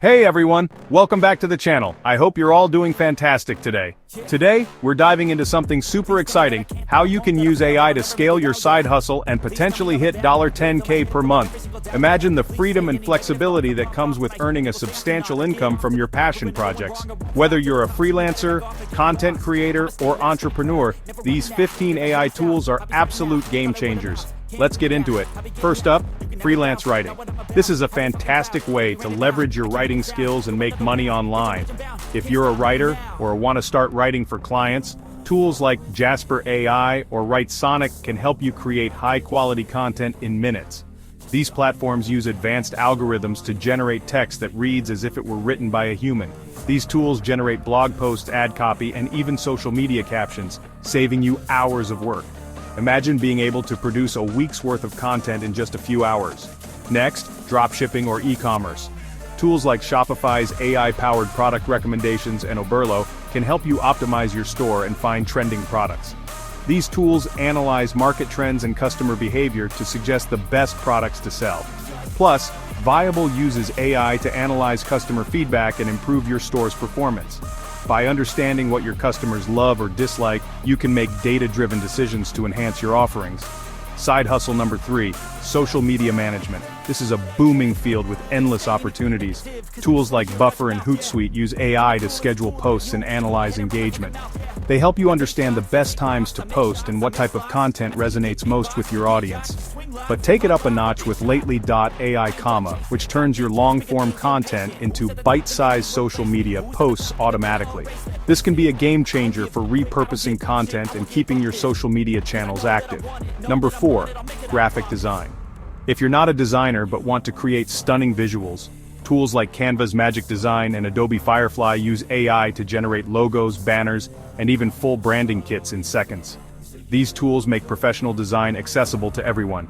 Hey everyone, welcome back to the channel. I hope you're all doing fantastic today. Today, we're diving into something super exciting, how you can use AI to scale your side hustle and potentially hit $10K per month. Imagine the freedom and flexibility that comes with earning a substantial income from your passion projects. Whether you're a freelancer, content creator, or entrepreneur, these 15 AI tools are absolute game changers. Let's get into it. First up, freelance writing. This is a fantastic way to leverage your writing skills and make money online. If you're a writer or want to start writing for clients, tools like Jasper AI or WriteSonic can help you create high-quality content in minutes. These platforms use advanced algorithms to generate text that reads as if it were written by a human. These tools generate blog posts, ad copy, and even social media captions, saving you hours of work. Imagine being able to produce a week's worth of content in just a few hours. Next, dropshipping or e-commerce. Tools like Shopify's AI-powered product recommendations and Oberlo can help you optimize your store and find trending products. These tools analyze market trends and customer behavior to suggest the best products to sell. Plus, Viable uses AI to analyze customer feedback and improve your store's performance. By understanding what your customers love or dislike, you can make data-driven decisions to enhance your offerings. Side hustle number 3, social media management. This is a booming field with endless opportunities. Tools like Buffer and Hootsuite use AI to schedule posts and analyze engagement. They help you understand the best times to post and what type of content resonates most with your audience. But take it up a notch with Lately.ai, which turns your long-form content into bite-sized social media posts automatically. This can be a game changer for repurposing content and keeping your social media channels active. Number 4, graphic design. If you're not a designer but want to create stunning visuals, tools like Canva's Magic Design and Adobe Firefly use AI to generate logos, banners, and even full branding kits in seconds. These tools make professional design accessible to everyone.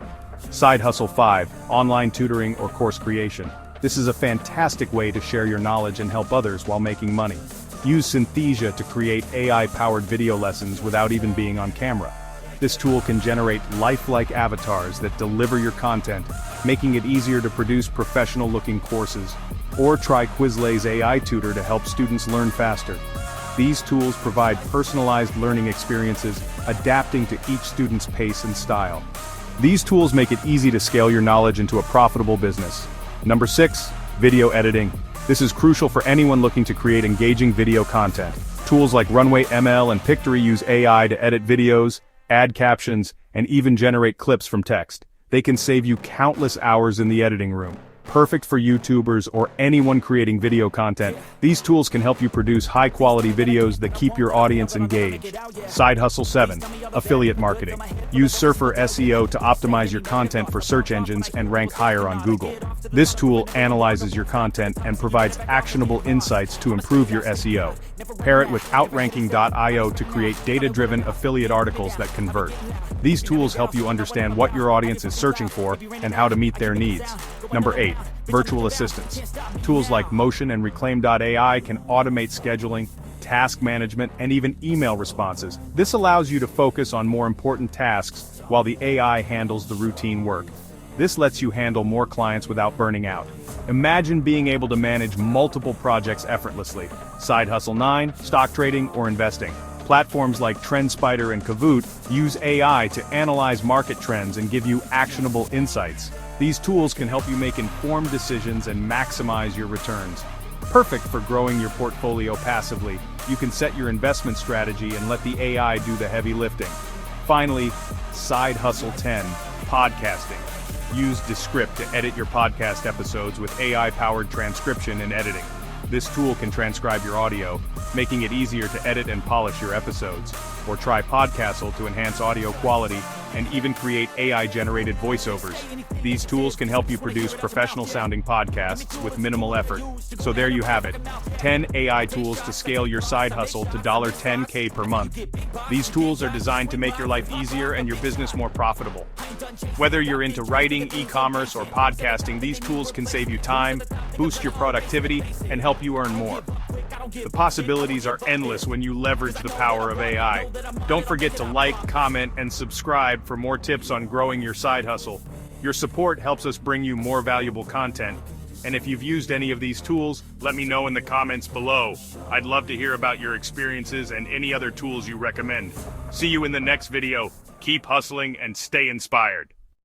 Side hustle 5, online tutoring or course creation. This is a fantastic way to share your knowledge and help others while making money. Use Synthesia to create AI-powered video lessons without even being on camera. This tool can generate lifelike avatars that deliver your content, making it easier to produce professional-looking courses. Or try Quizlet's AI Tutor to help students learn faster. These tools provide personalized learning experiences, adapting to each student's pace and style. These tools make it easy to scale your knowledge into a profitable business. Number 6, video editing. This is crucial for anyone looking to create engaging video content. Tools like Runway ML and Pictory use AI to edit videos, add captions, and even generate clips from text. They can save you countless hours in the editing room. Perfect for YouTubers or anyone creating video content, these tools can help you produce high-quality videos that keep your audience engaged. Side hustle 7, affiliate marketing. Use Surfer SEO to optimize your content for search engines and rank higher on Google. This tool analyzes your content and provides actionable insights to improve your SEO. Pair it with Outranking.io to create data-driven affiliate articles that convert. These tools help you understand what your audience is searching for and how to meet their needs. Number 8, virtual assistants. Tools like Motion and Reclaim.ai can automate scheduling, task management, and even email responses. This allows you to focus on more important tasks while the AI handles the routine work. This lets you handle more clients without burning out. Imagine being able to manage multiple projects effortlessly. Side hustle 9, stock trading or investing. Platforms like TrendSpider and Kahoot use AI to analyze market trends and give you actionable insights. These tools can help you make informed decisions and maximize your returns. Perfect for growing your portfolio passively. You can set your investment strategy and let the AI do the heavy lifting. Finally, Side Hustle 10, podcasting. Use Descript to edit your podcast episodes with AI-powered transcription and editing. This tool can transcribe your audio, making it easier to edit and polish your episodes. Or try Podcastle to enhance audio quality and even create AI-generated voiceovers. These tools can help you produce professional-sounding podcasts with minimal effort. So there you have it, 10 AI tools to scale your side hustle to $10K per month. These tools are designed to make your life easier and your business more profitable. Whether you're into writing, e-commerce, or podcasting, these tools can save you time, boost your productivity, and help you earn more. The possibilities are endless when you leverage the power of AI. Don't forget to like, comment, and subscribe for more tips on growing your side hustle. Your support helps us bring you more valuable content. And if you've used any of these tools, let me know in the comments below. I'd love to hear about your experiences and any other tools you recommend. See you in the next video. Keep hustling and stay inspired.